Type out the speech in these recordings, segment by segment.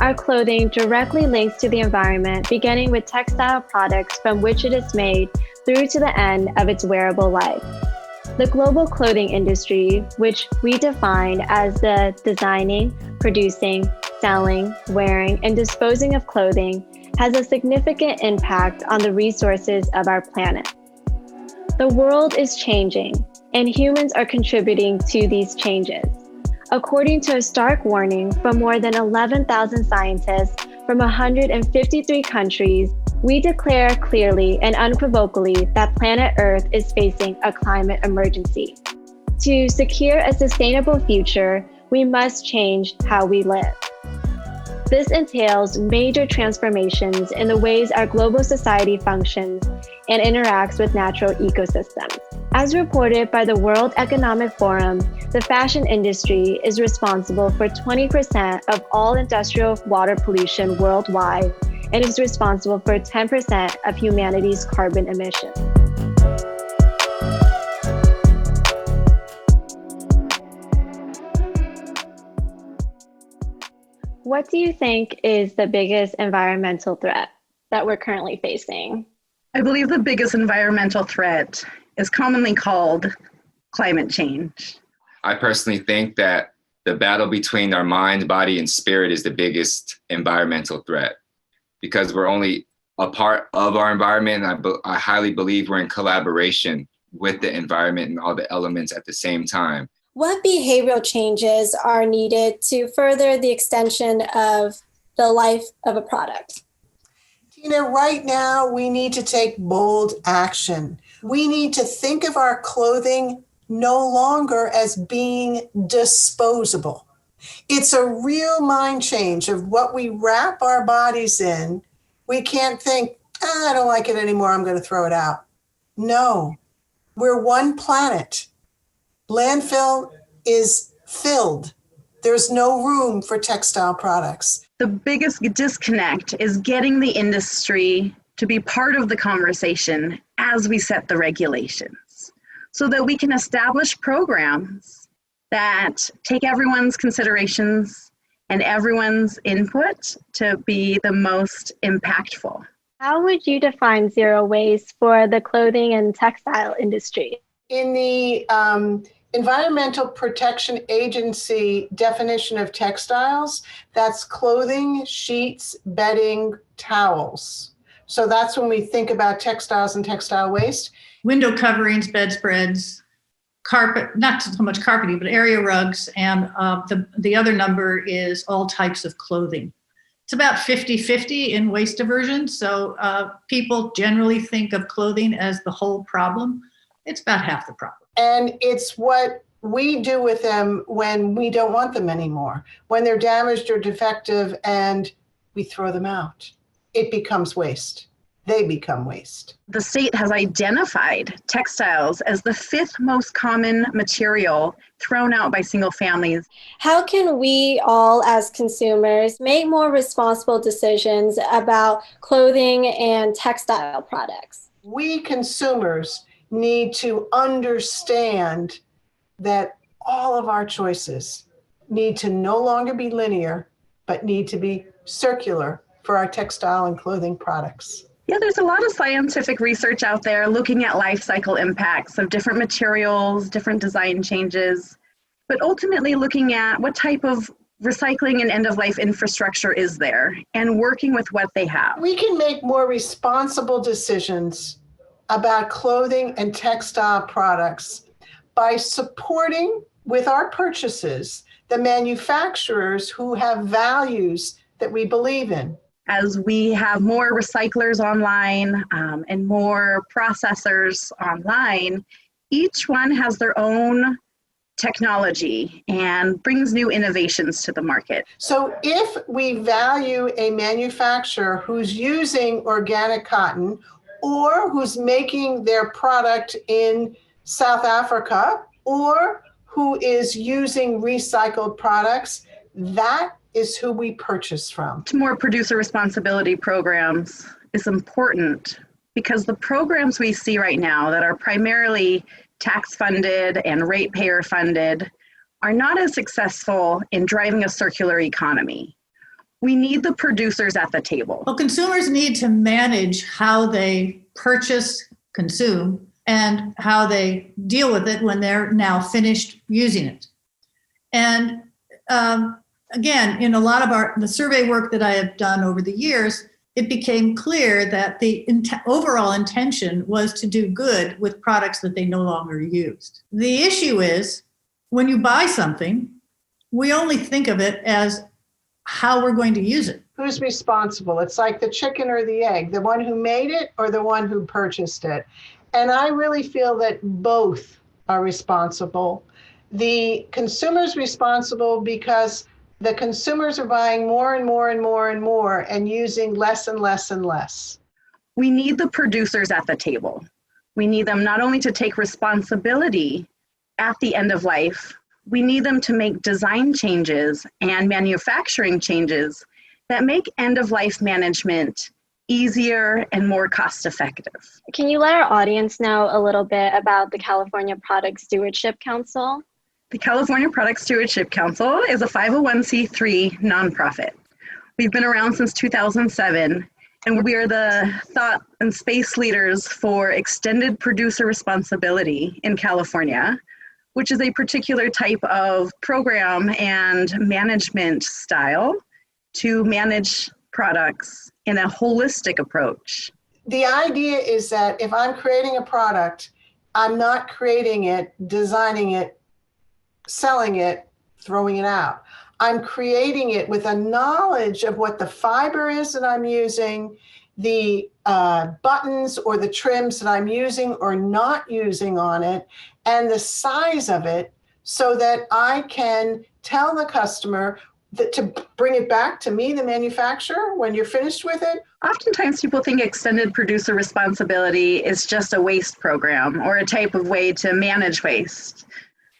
Our clothing directly links to the environment, beginning with textile products from which it is made through to the end of its wearable life. The global clothing industry, which we define as the designing, producing, selling, wearing, and disposing of clothing, has a significant impact on the resources of our planet. The world is changing, and humans are contributing to these changes. According to a stark warning from more than 11,000 scientists from 153 countries, we declare clearly and unequivocally that planet Earth is facing a climate emergency. To secure a sustainable future, we must change how we live. This entails major transformations in the ways our global society functions and interacts with natural ecosystems. As reported by the World Economic Forum, the fashion industry is responsible for 20% of all industrial water pollution worldwide and is responsible for 10% of humanity's carbon emissions. What do you think is the biggest environmental threat that we're currently facing? I believe the biggest environmental threat is commonly called climate change. I personally think that the battle between our mind, body, and spirit is the biggest environmental threat because we're only a part of our environment. I highly believe we're in collaboration with the environment and all the elements at the same time. What behavioral changes are needed to further the extension of the life of a product? Right now we need to take bold action. We need to think of our clothing no longer as being disposable. It's a real mind change of what we wrap our bodies in. We can't think, I don't like it anymore, I'm going to throw it out. No, we're one planet. Landfill is filled. There's no room for textile products. The biggest disconnect is getting the industry to be part of the conversation as we set the regulations so that we can establish programs that take everyone's considerations and everyone's input to be the most impactful. How would you define zero waste for the clothing and textile industry? In the Environmental Protection Agency definition of textiles, that's clothing, sheets, bedding, towels. So that's when we think about textiles and textile waste. Window coverings, bedspreads, carpet, not so much carpeting, but area rugs, and the other number is all types of clothing. It's about 50-50 in waste diversion. So people generally think of clothing as the whole problem. It's about half the problem. And it's what we do with them when we don't want them anymore, when they're damaged or defective and we throw them out. It becomes waste. They become waste. The state has identified textiles as the 5th most common material thrown out by single families. How can we all as consumers make more responsible decisions about clothing and textile products? We consumers need to understand that all of our choices need to no longer be linear, but need to be circular for our textile and clothing products. Yeah, there's a lot of scientific research out there looking at life cycle impacts of different materials, different design changes, but ultimately looking at what type of recycling and end-of-life infrastructure is there and working with what they have. We can make more responsible decisions about clothing and textile products by supporting with our purchases the manufacturers who have values that we believe in. As we have more recyclers online and more processors online, each one has their own technology and brings new innovations to the market. So if we value a manufacturer who's using organic cotton or who's making their product in South Africa or who is using recycled products, that is who we purchase from. More producer responsibility programs is important because the programs we see right now that are primarily tax funded and ratepayer funded are not as successful in driving a circular economy. We need the producers at the table. Well, consumers need to manage how they purchase, consume, and how they deal with it when they're now finished using it. And again, in a lot of the survey work that I have done over the years, it became clear that the overall intention was to do good with products that they no longer used. The issue is when you buy something, we only think of it as how we're going to use it. Who's responsible? It's like the chicken or the egg, the one who made it or the one who purchased it. And I really feel that both are responsible. The consumer's responsible because the consumers are buying more and more and more and more and using less and less and less. We need the producers at the table. We need them not only to take responsibility at the end of life, we need them to make design changes and manufacturing changes that make end-of-life management easier and more cost-effective. Can you let our audience know a little bit about the California Product Stewardship Council? The California Product Stewardship Council is a 501c3 nonprofit. We've been around since 2007, and we are the thought and space leaders for extended producer responsibility in California, which is a particular type of program and management style to manage products in a holistic approach. The idea is that if I'm creating a product, I'm not creating it, designing it, selling it, throwing it out. I'm creating it with a knowledge of what the fiber is that I'm using, the buttons or the trims that I'm using or not using on it, and the size of it, so that I can tell the customer that to bring it back to me, the manufacturer, when you're finished with it. Oftentimes people think extended producer responsibility is just a waste program or a type of way to manage waste.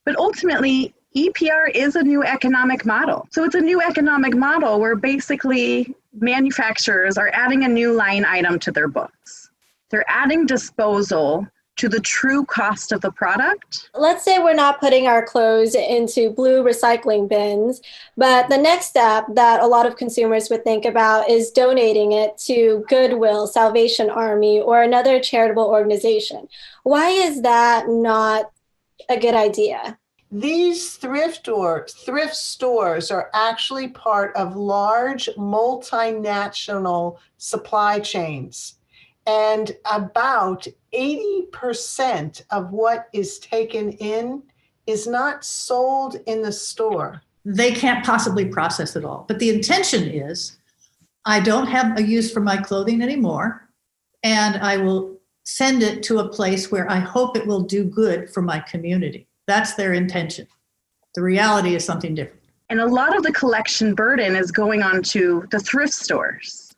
But ultimately, EPR is a new economic model. So it's a new economic model where basically manufacturers are adding a new line item to their books. They're adding disposal to the true cost of the product. Let's say we're not putting our clothes into blue recycling bins, but the next step that a lot of consumers would think about is donating it to Goodwill, Salvation Army, or another charitable organization. Why is that not a good idea? These thrift stores are actually part of large multinational supply chains. And about 80% of what is taken in is not sold in the store. They can't possibly process it all. But the intention is, I don't have a use for my clothing anymore, and I will send it to a place where I hope it will do good for my community. That's their intention. The reality is something different. And a lot of the collection burden is going on to the thrift stores.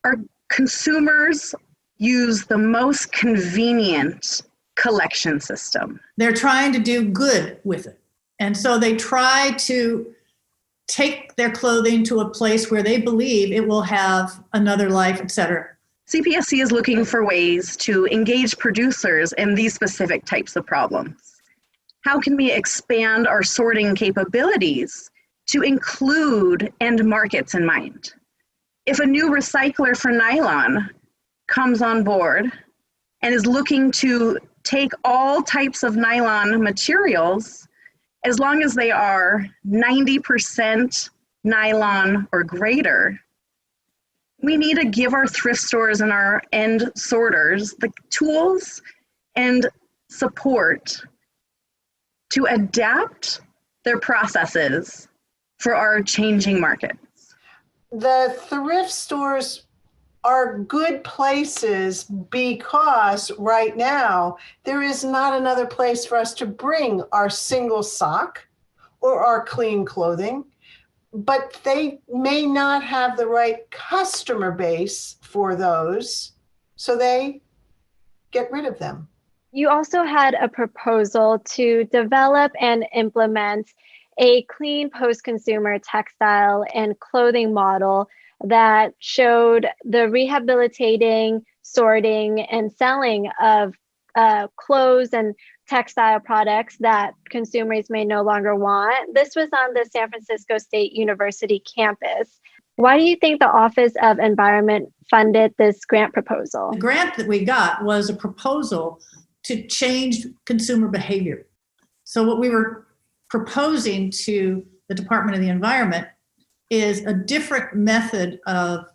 Our consumers use the most convenient collection system. They're trying to do good with it. And so they try to take their clothing to a place where they believe it will have another life, et cetera. CPSC is looking for ways to engage producers in these specific types of problems. How can we expand our sorting capabilities to include end markets in mind? If a new recycler for nylon comes on board and is looking to take all types of nylon materials, as long as they are 90% nylon or greater, we need to give our thrift stores and our end sorters the tools and support to adapt their processes for our changing markets. The thrift stores are good places because right now there is not another place for us to bring our single sock or our clean clothing, but they may not have the right customer base for those, so they get rid of them. You also had a proposal to develop and implement a clean post-consumer textile and clothing model that showed the rehabilitating, sorting, and selling of clothes and textile products that consumers may no longer want. This was on the San Francisco State University campus. Why do you think the Office of Environment funded this grant proposal? The grant that we got was a proposal to change consumer behavior. So what we were proposing to the Department of the Environment is a different method of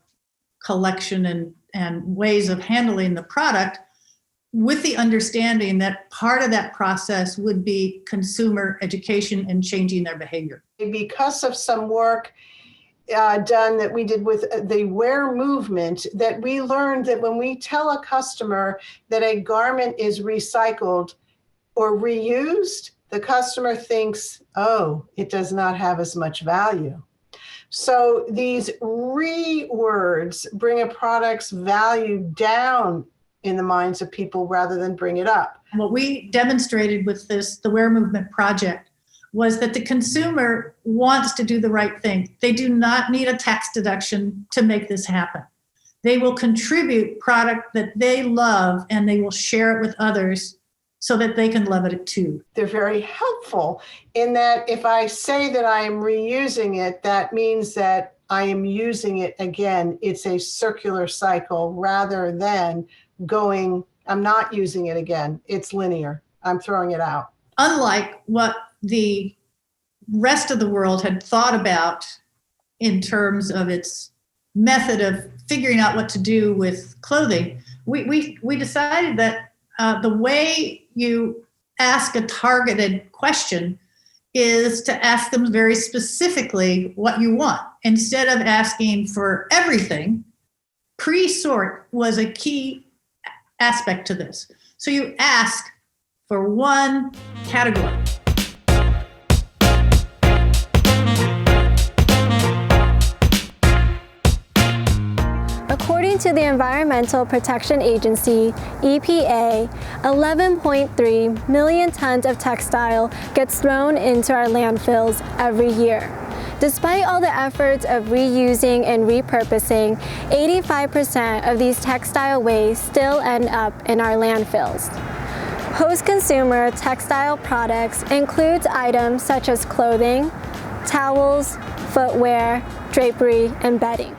collection and ways of handling the product, with the understanding that part of that process would be consumer education and changing their behavior. Because of some work done that we did with the wear movement, that we learned that when we tell a customer that a garment is recycled or reused, the customer thinks, oh, it does not have as much value. So these re-words bring a product's value down in the minds of people rather than bring it up. What we demonstrated with the Wear Movement project was that the consumer wants to do the right thing. They do not need a tax deduction to make this happen. They will contribute product that they love and they will share it with others so that they can love it too. They're very helpful in that if I say that I am reusing it, that means that I am using it again. It's a circular cycle rather than going, I'm not using it again. It's linear. I'm throwing it out. Unlike what the rest of the world had thought about in terms of its method of figuring out what to do with clothing, we decided that the way you ask a targeted question is to ask them very specifically what you want. Instead of asking for everything, pre-sort was a key aspect to this. So you ask for one category. According to the Environmental Protection Agency, EPA, 11.3 million tons of textile gets thrown into our landfills every year. Despite all the efforts of reusing and repurposing, 85% of these textile waste still end up in our landfills. Post-consumer textile products includes items such as clothing, towels, footwear, drapery, and bedding.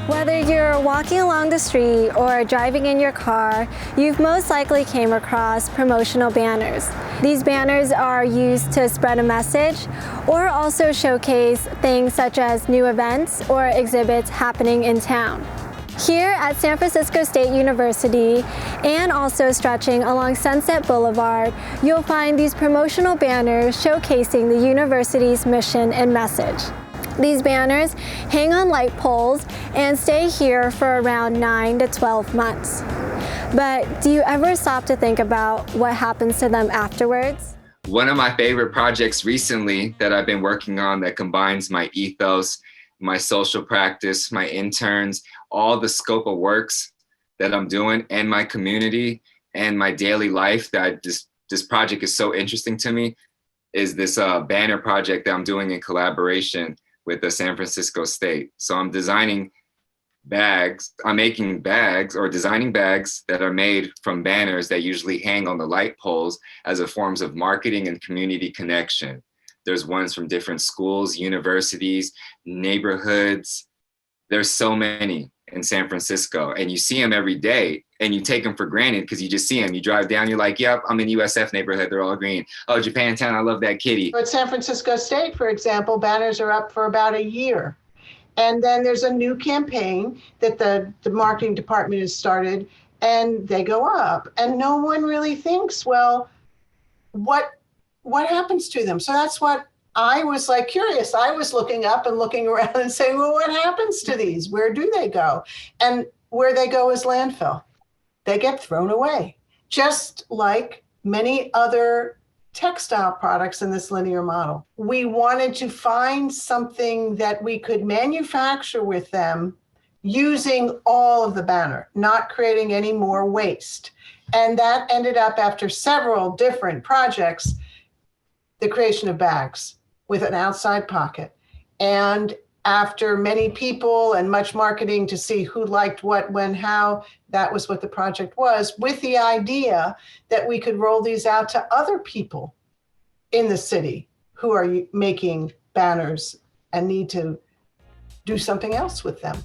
Whether you're walking along the street or driving in your car, you've most likely came across promotional banners. These banners are used to spread a message or also showcase things such as new events or exhibits happening in town. Here at San Francisco State University and also stretching along Sunset Boulevard, you'll find these promotional banners showcasing the university's mission and message. These banners hang on light poles and stay here for around 9 to 12 months. But do you ever stop to think about what happens to them afterwards? One of my favorite projects recently that I've been working on that combines my ethos, my social practice, my interns, all the scope of works that I'm doing and my community and my daily life that this project is so interesting to me is this banner project that I'm doing in collaboration with the San Francisco State. So I'm designing bags, I'm making bags or designing bags that are made from banners that usually hang on the light poles as a forms of marketing and community connection. There's ones from different schools, universities, neighborhoods. There's so many in San Francisco and you see them every day and you take them for granted because you just see them. You drive down, you're like, yep, I'm in USF neighborhood, they're all green. Oh, Japantown, I love that kitty. At San Francisco State, for example, banners are up for about a year. And then there's a new campaign that the marketing department has started and they go up. And no one really thinks, well, what happens to them? So that's what I was like curious. I was looking up and looking around and saying, well, what happens to these? Where do they go? And where they go is landfill. They get thrown away, just like many other textile products in this linear model. We wanted to find something that we could manufacture with them using all of the banner, not creating any more waste. And that ended up, after several different projects, the creation of bags with an outside pocket. And after many people and much marketing to see who liked what, when, how, that was what the project was, with the idea that we could roll these out to other people in the city who are making banners and need to do something else with them.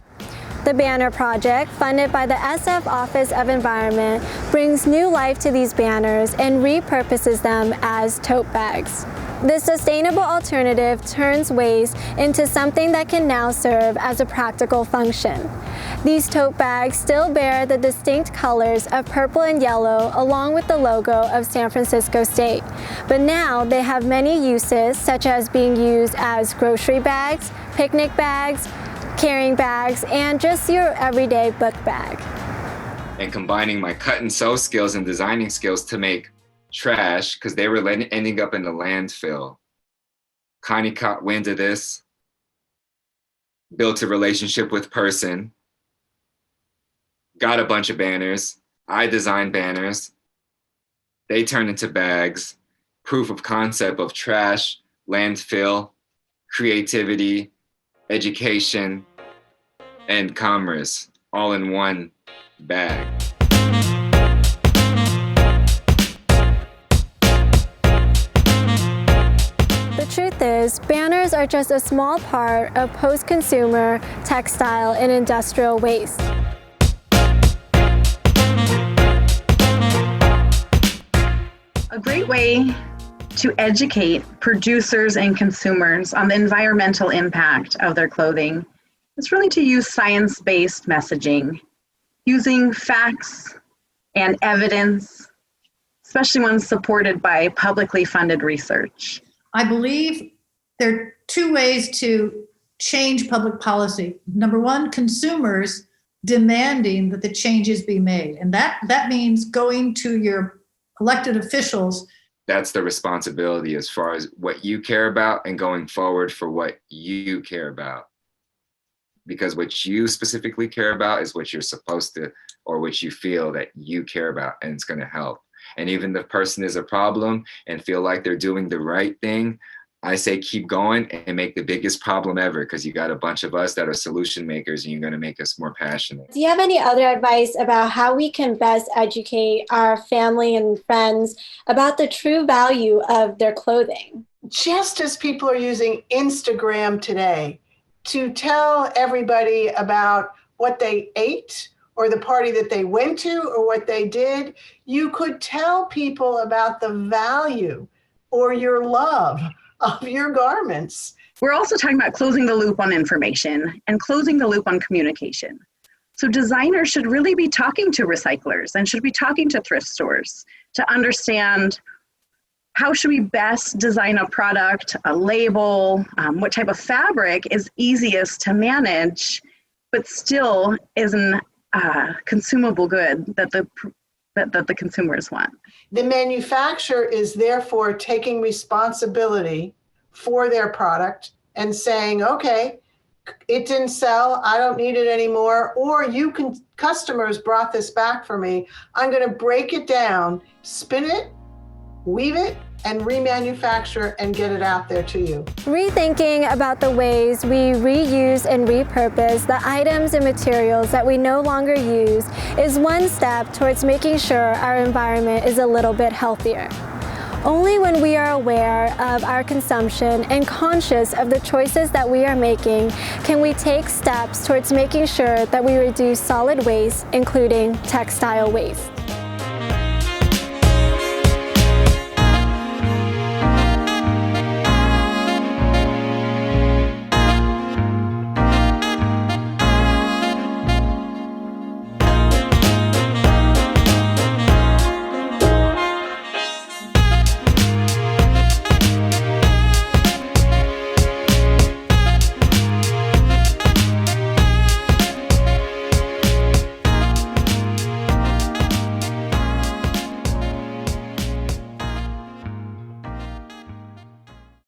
The banner project, funded by the SF Office of Environment, brings new life to these banners and repurposes them as tote bags. This sustainable alternative turns waste into something that can now serve as a practical function. These tote bags still bear the distinct colors of purple and yellow along with the logo of San Francisco State, but now they have many uses, such as being used as grocery bags, picnic bags, carrying bags, and just your everyday book bag. And combining my cut and sew skills and designing skills to make trash, because they were ending up in the landfill. Connie caught wind of this, built a relationship with person, got a bunch of banners. I designed banners. They turned into bags, proof of concept of trash, landfill, creativity, education, and commerce, all in one bag. The truth is, banners are just a small part of post-consumer textile and industrial waste. A great way to educate producers and consumers on the environmental impact of their clothing is really to use science-based messaging, using facts and evidence, especially ones supported by publicly funded research. I believe there are two ways to change public policy. Number one, consumers demanding that the changes be made. And that means going to your elected officials. That's the responsibility as far as what you care about and going forward for what you care about. Because what you specifically care about is what you're supposed to, or what you feel that you care about, and it's going to help. And even if the person is a problem and feel like they're doing the right thing, I say keep going and make the biggest problem ever, because you got a bunch of us that are solution makers and you're going to make us more passionate. Do you have any other advice about how we can best educate our family and friends about the true value of their clothing? Just as people are using Instagram today to tell everybody about what they ate or the party that they went to or what they did, you could tell people about the value or your love of your garments. We're also talking about closing the loop on information and closing the loop on communication. So designers should really be talking to recyclers and should be talking to thrift stores to understand how should we best design a product, a label, what type of fabric is easiest to manage, but still is an consumable good that the consumers want. The manufacturer is therefore taking responsibility for their product and saying, okay, it didn't sell, I don't need it anymore, or customers brought this back for me. I'm going to break it down, spin it, weave it, and remanufacture and get it out there to you. Rethinking about the ways we reuse and repurpose the items and materials that we no longer use is one step towards making sure our environment is a little bit healthier. Only when we are aware of our consumption and conscious of the choices that we are making can we take steps towards making sure that we reduce solid waste, including textile waste.